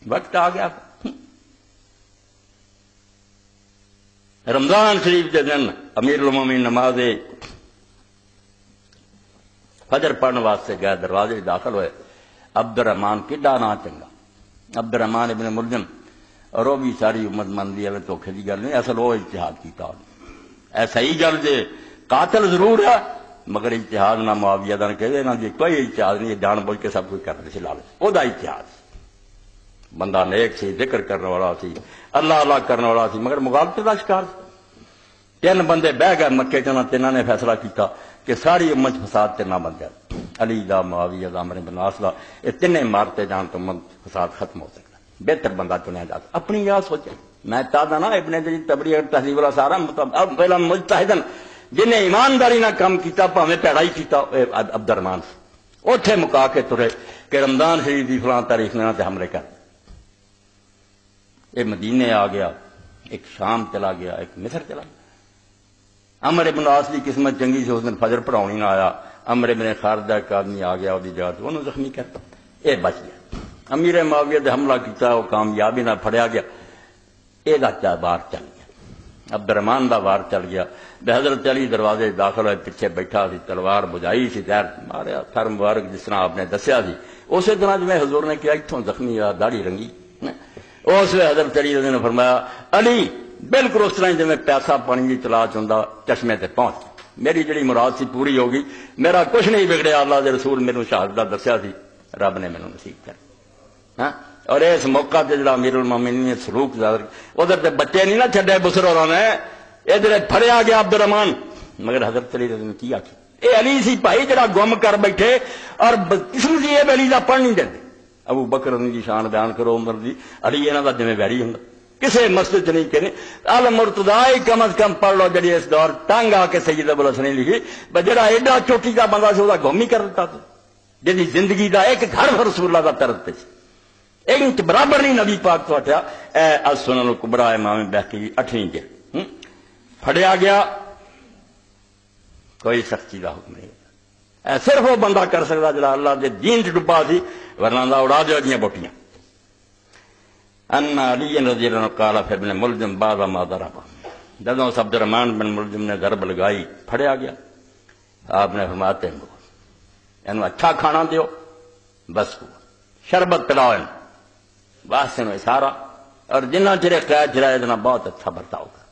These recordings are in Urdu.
وقت آ گیا. رمضان شریف کے دن امیر المومنین نماز فجر پڑھنے واسطے گئے, دروازے داخل ہوئے. عبد الرحمان کڈا نا چنگا, عبد الرحمان ابن ملجم, اور وہ بھی ساری امت مندی ہے دھوکھے کی گل نہیں, اصل وہ اجتہاد کیتا. اے صحیح گل جے قاتل ضرور ہے مگر اجتہاد نہ معاویہ دا کہ انہاں دی کوئی اجتہاد نہیں, جان بوجھ کے سب کچھ کرتے سی لالچ. او دا اجتہاد بندہ نیک سی, ذکر کرنے والا سی, اللہ اللہ کرنے والا سی, مگر مغالطے دا شکار سی. 3 بندے بہ گئے مکے چنا, 3 نے فیصلہ کیتا کہ ساری امت فساد تے نہ بن جائے. علی دا, معاویہ دا, عمرو بن العاص دا, یہ 3 مارتے جان تو امت فساد ختم ہو سکتا. بہتر بندہ چنیا جاتا. اپنی یاد سوچے, میں چاہتا نا ابن جریر طبری تہذیب والا سارا پہلا مجتہدن جنہیں ایمانداری نہ کام کیتا پاویں پیڑائی کیتا عبد الرحمان سے. اوتھے مکا کے ترے کہ رمضان شریف دی فلاں تاریخ نے تے حملے کر. یہ مدینے آ گیا, ایک شام چلا گیا, ایک مصر چلا گیا. عمرو بن العاص کی قسمت چنگی سے اس دن فجر پڑھاؤنی نہ آیا. عمرو بن خارجہ کا آدمی آ گیا, وہ جگہ تو انہوں زخمی کرتا, یہ بچ گیا. امیر معاویہ نے حملہ کیا, وہ کامیابی نہ پھڑیا گیا. یہ وار چل گیا, عبد الرحمان دا وار چل گیا. حضرت علی دروازے داخل ہوئے, پیچھے بیٹھا سی, تلوار بجائی سی, زہر ماریا, سر مبارک جس طرح آپ نے دسیا سی. اسی طرح جو حضور نے کیا, اتوں زخمی آ, داڑھی رنگی. اس وقت حضرت علی نے فرمایا, علی بالکل اس طرح جی پیاسا پانی کی تلاش ہوں چشمے تے پہنچ, میری جڑی مراد سی پوری ہوگی, میرا کچھ نہیں بگڑیا. اللہ دے رسول میرے شہادت دسیا سی, رب نے مینوں نصیب کر. ہاں, اور اس موقع تے جڑا امیر المومنین نے سلوک ادھر تے بچے نہیں نہ چھڈے بسر اور نے, ادھر پھڑیا گیا عبد الرحمان. مگر حضرت علی نے کی آخیا, اے علی سی بھائی جڑا گم کر بیٹھے اور قسم سی یہ علی دا پڑھ نہیں دے. ابو بکر دی شان بیان کرو, عمر دی, علی انہاں دا جویں ویری ہوندا کسے مسجد نہیں کہنے. عالم مرتضی کم از کم پڑھ لو, جڑی اس دور تنگ آ کے سید ابو الحسن نے لکھی, جڑا ایڈا چوٹی کا بندہ سی وہ گم ہی کر دیتا. جی زندگی دا ایک گھر رسول اللہ دا طرز تے ایک انچ برابر نہیں نبی پاک تو ہٹیا. اے السنن الکبریٰ امام بہقی 8ویں جلد پھڑیا گیا. کوئی سختی دا حکم نہیں, اے صرف وہ بندہ کر سکتا جڑا اللہ دے دین چ ڈبا سی, ورنہ دا اڑا دے دیاں بوٹیاں. ان علی رضی اللہ عنہ قال فی ابن ملجم بعد ما ضرب, جدوں عبد الرحمان بن ملجم نے ضرب لگائی پھڑیا گیا, آپ نے فرمایا تینوں اینو اچھا کھانا دیو, بس شربت پلاؤ, واسطے نو اشارہ, اور جنہ چرے قید چرائے اتنا بہت اچھا برتاؤ کر,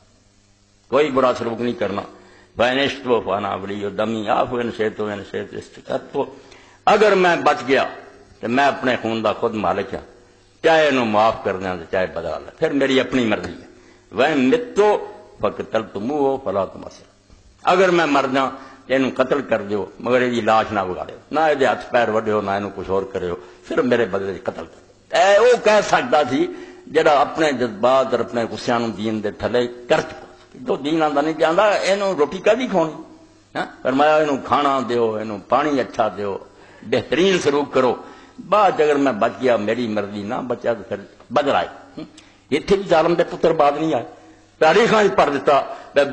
کوئی برا سلوک نہیں کرنا. فینشت و فانا ولی دمی آف ان شیت و ان شیت استقت. اگر میں بچ گیا تو میں اپنے خون دا خود مالک ہوں, چاہے انہوں معاف کر دیں چاہے بدلا لیں, پھر میری اپنی مرضی ہے. وہ متو فقتلتموہ فلا تمسر, اگر میں مر جاں اینو قتل کر دیو مگر یہ لاش نہ بگاڑو, نہ یہ ہاتھ پیر وڈیو, نہ اینو کچھ اور کرو, پھر میرے بدلے قتل کر. اے وہ کہہ سکتا سی جڑا اپنے جذبات اور اپنے غصے نو دین دے تھلے کر چکا. تو دین آندا نہیں جاندا, اینو روٹی کدی کھانی. فرمایا اینو کھانا دیو, اینو پانی اچھا دیو, بہترین سلوک کرو. بعد اگر میں بچ گیا میری مرضی, نہ بچا تو پھر بدل آئے. اتنے بھی ظالم دے پتر بعد نہیں آئے, تاریخاں پڑھ دیتا.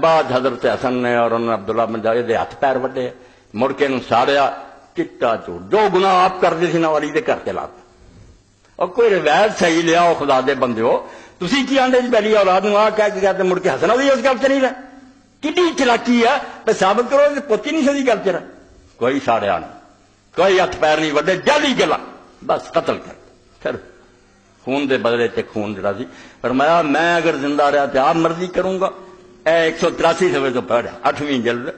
بعد حضرت حسن نے اور انہوں نے عبداللہ بن جابر دے ہاتھ پیر وڈے, مڑ کے انہوں ساڑیا, چٹا چور جو گناہ آپ کر دے سی نا والی دے کر کے لاتا. اور کوئی روایت صحیح لیا ہو خدا دے بندے ہو, تسی کی آندے جی پہلی اولاد نو آ کہہ کے کہتے مڑ کے ہسنا بھی اس گل سے نہیں رہا. کڈی چلاکی ہے, پہ ثابت کرو کہ پوتی نہیں سدی گل چ رہا. کوئی ساڑیا نہیں, کوئی ہاتھ پیر نہیں وڈے, جعلی گلا, بس قتل کر. پھر خون دے بدلے تے خون جڑا سی. فرمایا میں اگر زندہ رہا تو آپ مرضی کروں گا. اے 183 صفحے تو پڑھا, 8ویں جلد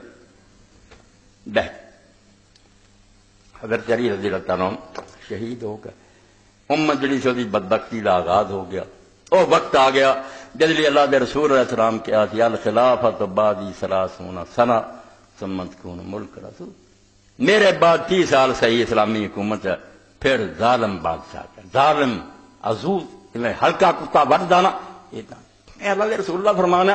بہ. حضرت علی رضی اللہ عنہ شہید ہو گئے. امت جڑی سی بدبختی کا آغاز ہو گیا. وہ وقت آ گیا جس لیے اللہ دے رسول علیہ السلام کیا تھی, الخلافۃ بعدی 30 سنہ ثم تکون ملک رسول, میرے بعد 30 سال صحیح اسلامی حکومت ہے, پھر ظالم بادشاہ کا, ظالم عزوز ہلکا کتا ور جانا. یہ اللہ دے رسول اللہ فرمانا,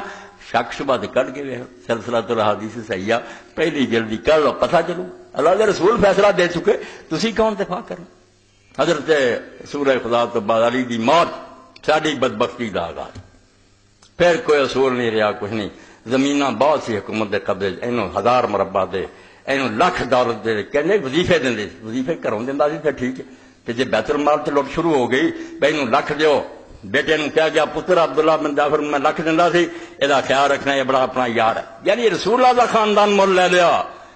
شک شبہ سے کٹ کے سلسلۃ الحادیث صحیحہ پہلی جلدی کر لو, پتہ چلو اللہ دے رسول فیصلہ دے چکے, تسی کون دفاع کرنا. حضرت سورہ خدا تو بعد علی دی موت ساری بدبختی کا آغاز. پھر کوئی اصول نہیں رہا, کچھ نہیں. زمیناں بہت سی حکومت دے قبضے, اینوں 1000 مربع دے, اینوں $1,00,000 دے, کہنے وظیفے دیں, وظیفے گھروں دینا سی, پھر ٹھیک ہے. کہ جی بیت المال سے لوٹ شروع ہو گئی بھائی انہوں لکھ دیو، بیٹے نے کہا گیا پتر عبداللہ بن جعفر میں لکھ دینا سی، یہ خیال رکھنا یہ بڑا اپنا یار ہے، یعنی رسول اللہ دا خاندان مول لے لیا،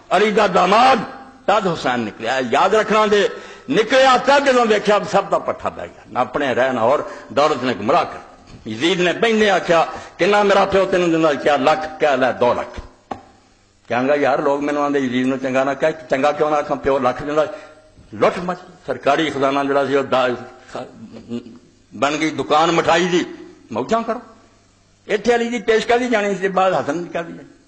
علی دا داماد تد حسین نکلیا، یاد رکھنا دے نکلیا تک جدوں دیکھا سب دا پٹھا بہ گیا، نہ اپنے رہنا اور دولت نے گمراہ کر۔ یزید نے بہنے آخیا کنا میرا پیو تین دن کیا لکھ کہہ لے 2 لاکھ، کہاں گا یار لوگ مینوں آندے یزید نو چنگا نہ کہہ، چنگا کیوں نہ آکھاں پیو لکھ دیندا، لٹ مچ سرکاری خزانہ جڑا سی بن گئی دکان مٹھائی دی، موجاں کرو، اتنے علی دی پیش کر دی جانی سی بعد حسن کر دی جانی۔